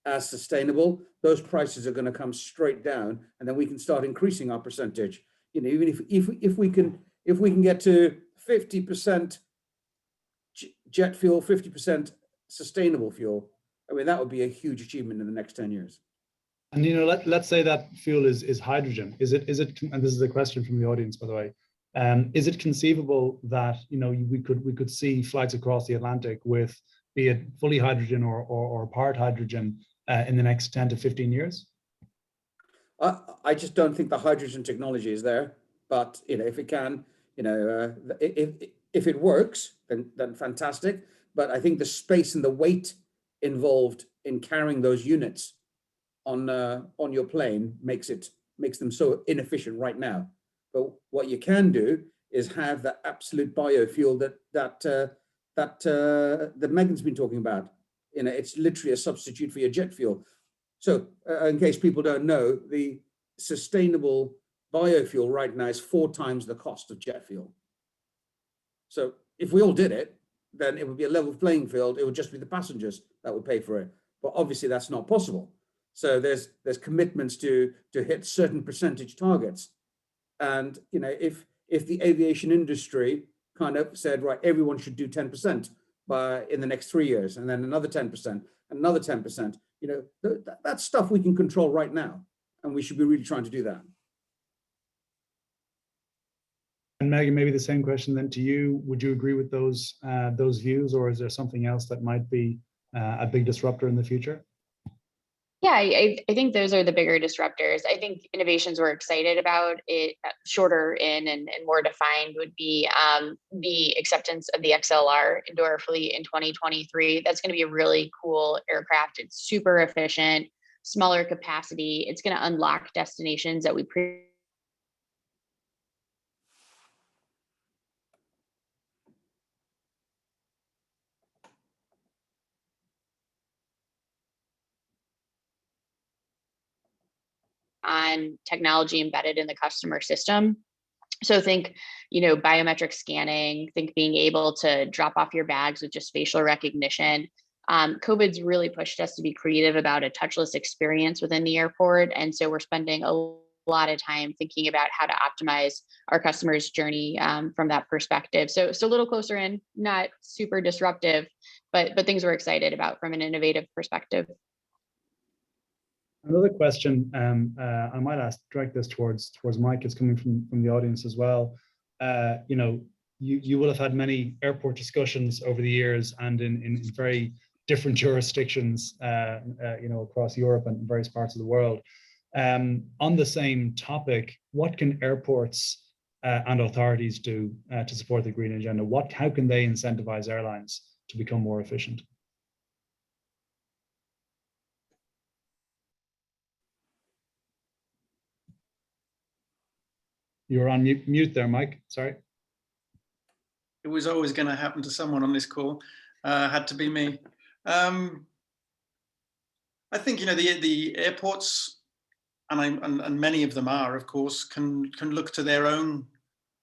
Speaker 2: as sustainable, those prices are going to come straight down, and then we can start increasing our percentage. Even if we can get to 50% jet fuel, 50% sustainable fuel, I mean, that would be a huge achievement in the next 10 years.
Speaker 1: And let's say that fuel is hydrogen. Is it? And this is a question from the audience, by the way. Is it conceivable that we could see flights across the Atlantic with, be it fully hydrogen or part hydrogen, in the next 10 to 15 years?
Speaker 2: I just don't think the hydrogen technology is there. But if it can, if it works, then fantastic. But I think the space and the weight involved in carrying those units on your plane makes them so inefficient right now. But what you can do is have that absolute biofuel that Megan's been talking about. It's literally a substitute for your jet fuel. So in case people don't know, the sustainable biofuel right now is 4 times the cost of jet fuel. So if we all did it, then it would be a level playing field. It would just be the passengers that would pay for it. But obviously that's not possible. So there's commitments to hit certain percentage targets. And if the aviation industry kind of said, right, everyone should do 10% in the next 3 years, and then another 10%, another 10%, that's stuff we can control right now, and we should be really trying to do that.
Speaker 1: And Megan, maybe the same question then to you. Would you agree with those views, or is there something else that might be a big disruptor in the future?
Speaker 4: Yeah, I think those are the bigger disruptors. I think innovations we're excited about, it shorter in and more defined, would be the acceptance of the XLR into our fleet in 2023. That's going to be a really cool aircraft. It's super efficient, smaller capacity. It's going to unlock destinations that we on technology embedded in the customer system. So think, biometric scanning, think being able to drop off your bags with just facial recognition. COVID's really pushed us to be creative about a touchless experience within the airport. And so we're spending a lot of time thinking about how to optimize our customers' journey from that perspective. So a little closer in, not super disruptive, but things we're excited about from an innovative perspective.
Speaker 1: Another question I might direct this towards Mike. It's coming from the audience as well. You will have had many airport discussions over the years and in very different jurisdictions, across Europe and various parts of the world. On the same topic, what can airports and authorities do to support the green agenda? How can they incentivize airlines to become more efficient? You're on mute there, Mike. Sorry.
Speaker 3: It was always going to happen to someone on this call. Had to be me. I think the airports, and many of them are, of course, can look to their own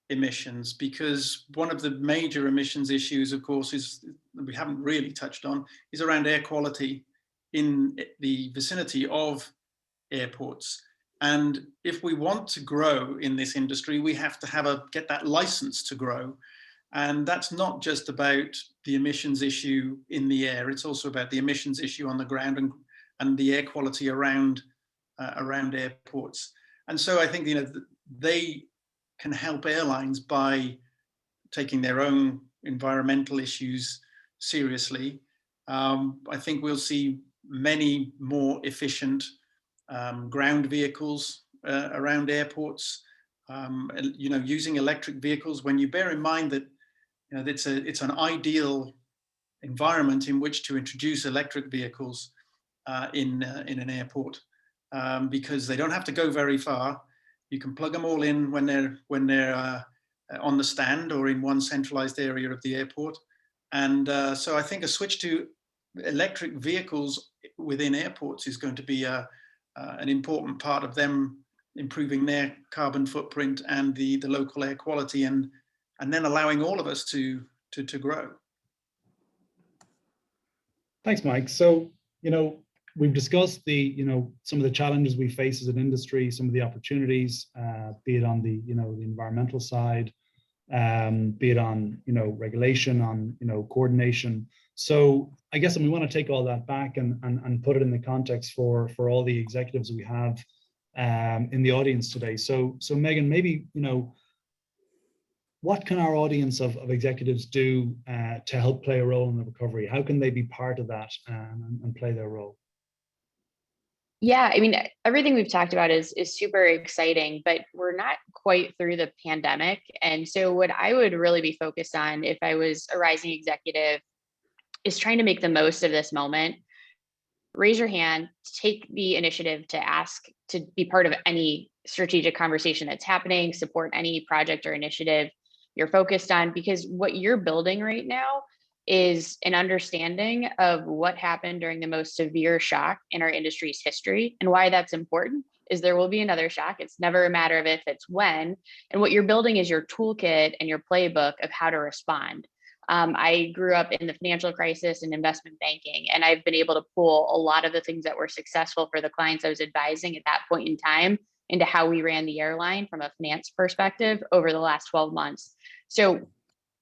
Speaker 3: emissions, because one of the major emissions issues, of course, is we haven't really touched on, is around air quality in the vicinity of airports. And if we want to grow in this industry, we have to get that license to grow. And that's not just about the emissions issue in the air, it's also about the emissions issue on the ground and the air quality around airports. And so I think they can help airlines by taking their own environmental issues seriously. I think we'll see many more efficient ground vehicles around airports, using electric vehicles. When you bear in mind that it's an ideal environment in which to introduce electric vehicles in an airport, because they don't have to go very far. You can plug them all in when they're on the stand or in one centralized area of the airport. And so I think a switch to electric vehicles within airports is going to be an important part of them improving their carbon footprint and the local air quality, and then allowing all of us to grow.
Speaker 1: Thanks, Mike. So, we've discussed some of the challenges we face as an industry, some of the opportunities, be it on the the environmental side, be it on regulation, on coordination. So I guess we want to take all that back and put it in the context for all the executives we have in the audience today. So Megan, maybe what can our audience of executives do to help play a role in the recovery? How can they be part of that and play their role?
Speaker 4: Yeah, I mean, everything we've talked about is super exciting, but we're not quite through the pandemic. And so what I would really be focused on if I was a rising executive is trying to make the most of this moment. Raise your hand, take the initiative to ask to be part of any strategic conversation that's happening, support any project or initiative you're focused on, because what you're building right now is an understanding of what happened during the most severe shock in our industry's history. And why that's important is there will be another shock. It's never a matter of if, it's when. And what you're building is your toolkit and your playbook of how to respond. I grew up in the financial crisis and investment banking, and I've been able to pull a lot of the things that were successful for the clients I was advising at that point in time into how we ran the airline from a finance perspective over the last 12 months. So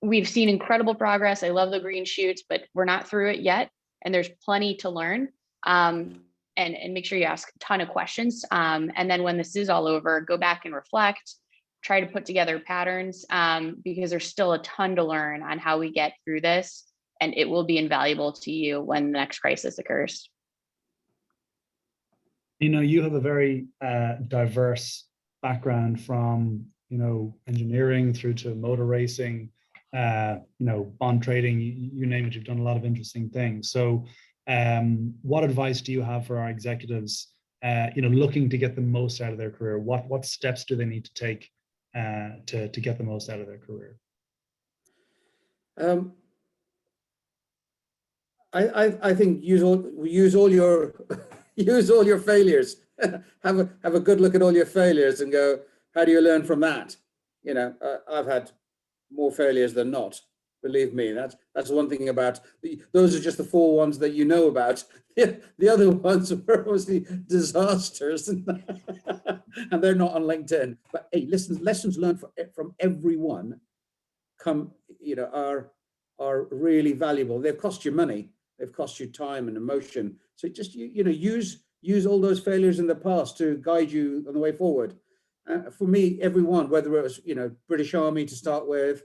Speaker 4: we've seen incredible progress. I love the green shoots, but we're not through it yet. And there's plenty to learn. And make sure you ask a ton of questions. And then when this is all over, go back and reflect, try to put together patterns, because there's still a ton to learn on how we get through this. And it will be invaluable to you when the next crisis occurs.
Speaker 1: You have a very diverse background from, engineering through to motor racing, bond trading, you name it, you've done a lot of interesting things. So what advice do you have for our executives, looking to get the most out of their career? What steps do they need to take to get the most out of their career?
Speaker 2: I think use all your use all your failures have a good look at all your failures and go, how do you learn from that? You know, I've had more failures than not. Believe me, that's one thing about those are just the 4 ones that you know about. The other ones were obviously disasters, and they're not on LinkedIn. But hey, lessons learned from everyone are really valuable. They've cost you money, they've cost you time and emotion. So just use all those failures in the past to guide you on the way forward. For me, everyone, whether it was British Army to start with,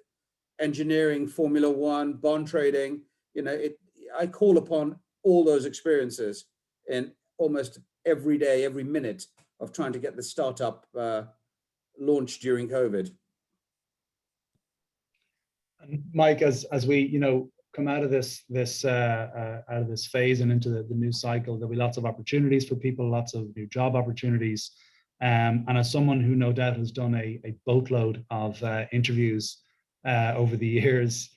Speaker 2: engineering, Formula One, bond trading, I call upon all those experiences in almost every day, every minute of trying to get the startup launched during COVID.
Speaker 1: And Mike, as we come out of this phase and into the new cycle, there'll be lots of opportunities for people, lots of new job opportunities. And as someone who no doubt has done a boatload of interviews over the years,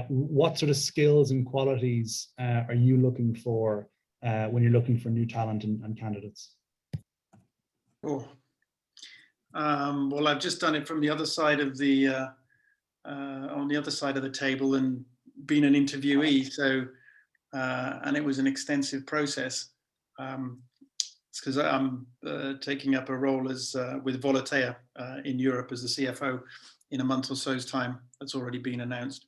Speaker 1: what sort of skills and qualities are you looking for when you're looking for new talent and candidates?
Speaker 3: Oh, well, I've just done it from the other side of the on the other side of the table and been an interviewee. So, and it was an extensive process. It's because I'm taking up a role as with Volatea in Europe as the CFO in a month or so's time. That's already been announced.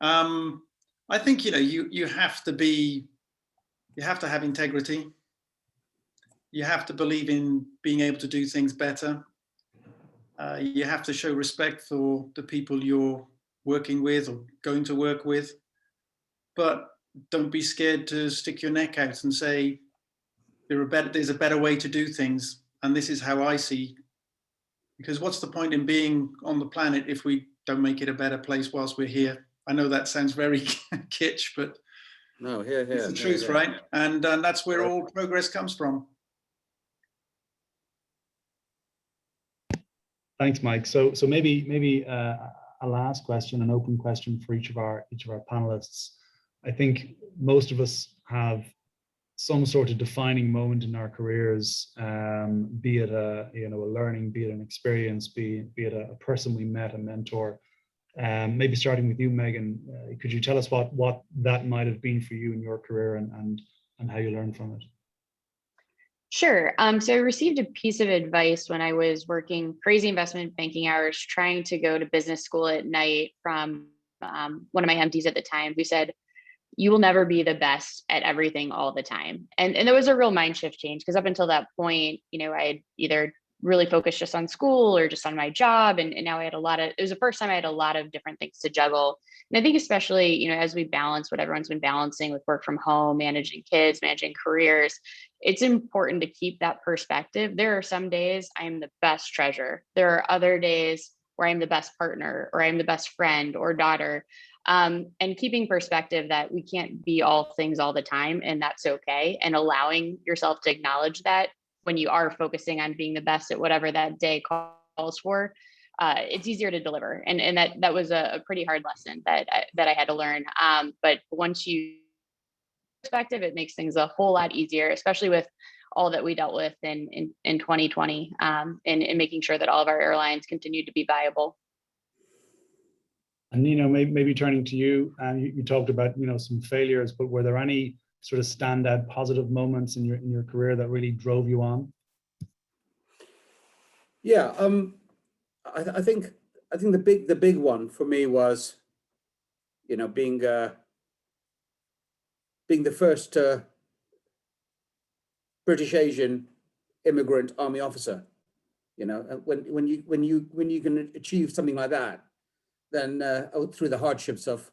Speaker 3: I think you have to have integrity. You have to believe in being able to do things better. You have to show respect for the people you're working with or going to work with, but don't be scared to stick your neck out and say there's a better way to do things, and this is how I see. Because what's the point in being on the planet if we don't make it a better place whilst we're here? I know that sounds very kitsch, but
Speaker 2: no,
Speaker 3: it's the truth, right? And that's where all progress comes from.
Speaker 1: Thanks, Mike. So maybe a last question, an open question for each of our panelists. I think most of us have some sort of defining moment in our careers, be it a learning, be it an experience, be it a person we met, a mentor. Maybe starting with you, Megan, could you tell us what that might have been for you in your career and how you learned from it?
Speaker 4: Sure. So I received a piece of advice when I was working crazy investment banking hours, trying to go to business school at night from one of my MDs at the time, who said, "You will never be the best at everything all the time." And there was a real mind shift change, because up until that point, I had either really focused just on school or just on my job. And now I had it was the first time I had a lot of different things to juggle. And I think especially, as we balance what everyone's been balancing with work from home, managing kids, managing careers, it's important to keep that perspective. There are some days I am the best treasurer. There are other days where I'm the best partner, or I'm the best friend or daughter. And keeping perspective that we can't be all things all the time, and that's okay. And allowing yourself to acknowledge that when you are focusing on being the best at whatever that day calls for, it's easier to deliver. And that was a pretty hard lesson that I had to learn. But once you perspective, it makes things a whole lot easier, especially with all that we dealt with in 2020, and making sure that all of our airlines continued to be viable.
Speaker 1: And maybe turning to you, you talked about some failures, but were there any sort of standout positive moments in your career that really drove you on?
Speaker 2: Yeah, I think the big one for me was, being the first British Asian immigrant Army officer. When you can achieve something like that, then through the hardships of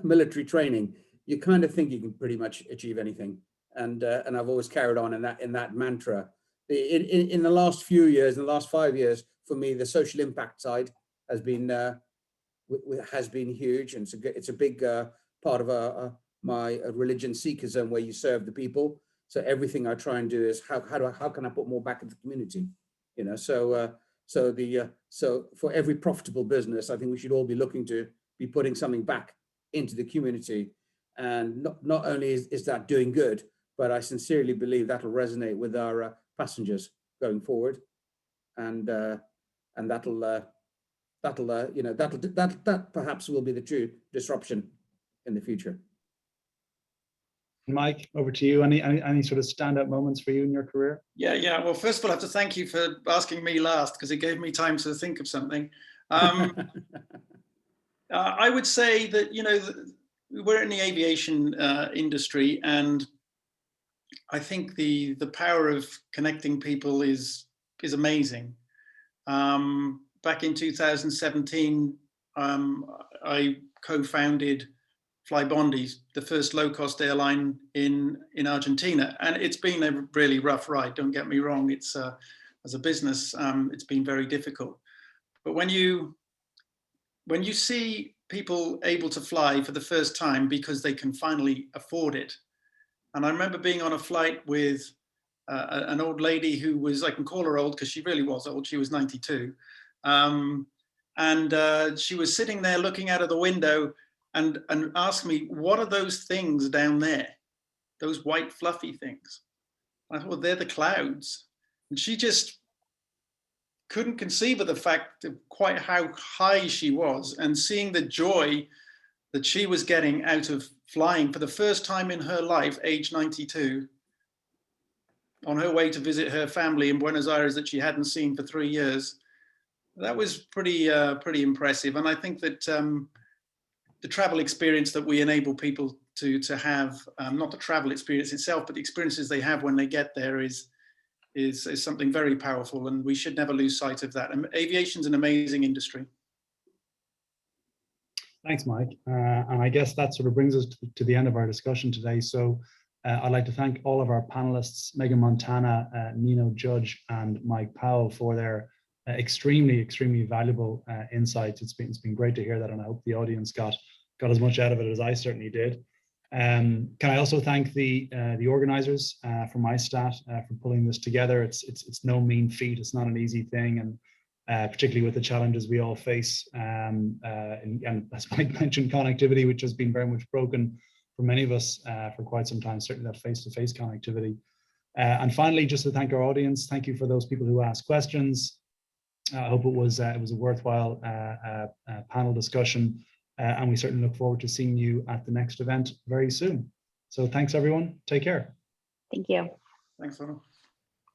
Speaker 2: military training, you kind of think you can pretty much achieve anything. And I've always carried on in that mantra. In the last few years, in the last 5 years, for me, the social impact side has been huge, and it's a big part of my religion Sikhism, where you serve the people. So everything I try and do is how can I put more back into the community, So for every profitable business, I think we should all be looking to be putting something back into the community. And not only is that doing good, but I sincerely believe that'll resonate with our passengers going forward, and that perhaps will be the true disruption in the future.
Speaker 1: Mike, over to you. Any sort of standout moments for you in your career?
Speaker 3: Yeah. Well, first of all, I have to thank you for asking me last, because it gave me time to think of something. I would say that, we're in the aviation industry, and I think the power of connecting people is amazing. Back in 2017, I co-founded Flybondi, the first low-cost airline in Argentina, and it's been a really rough ride. Don't get me wrong; it's as a business, it's been very difficult. But when you see people able to fly for the first time because they can finally afford it, and I remember being on a flight with an old lady who was, I can call her old because she really was old. She was 92, and she was sitting there looking out of the window and asked me, "What are those things down there? Those white fluffy things?" I thought, well, they're the clouds. And she just couldn't conceive of the fact of quite how high she was, and seeing the joy that she was getting out of flying for the first time in her life, age 92, on her way to visit her family in Buenos Aires that she hadn't seen for 3 years. That was pretty impressive. And I think that the travel experience that we enable people to have, not the travel experience itself, but the experiences they have when they get there is something very powerful, and we should never lose sight of that. And aviation's an amazing industry.
Speaker 1: Thanks, Mike. And I guess that sort of brings us to the end of our discussion today. So I'd like to thank all of our panelists, Megan Montana, Nino Judge, and Mike Powell, for their extremely valuable insights. It's been great to hear that, and I hope the audience got as much out of it as I certainly did. Can I also thank the organizers from ISTAT for pulling this together? It's no mean feat. It's not an easy thing, and particularly with the challenges we all face. And as Mike mentioned, connectivity, which has been very much broken for many of us for quite some time, certainly that face-to-face connectivity. And finally, just to thank our audience. Thank you for those people who asked questions. I hope it was a worthwhile panel discussion. And we certainly look forward to seeing you at the next event very soon. So thanks, everyone. Take care.
Speaker 4: Thank you.
Speaker 3: Thanks, Laura.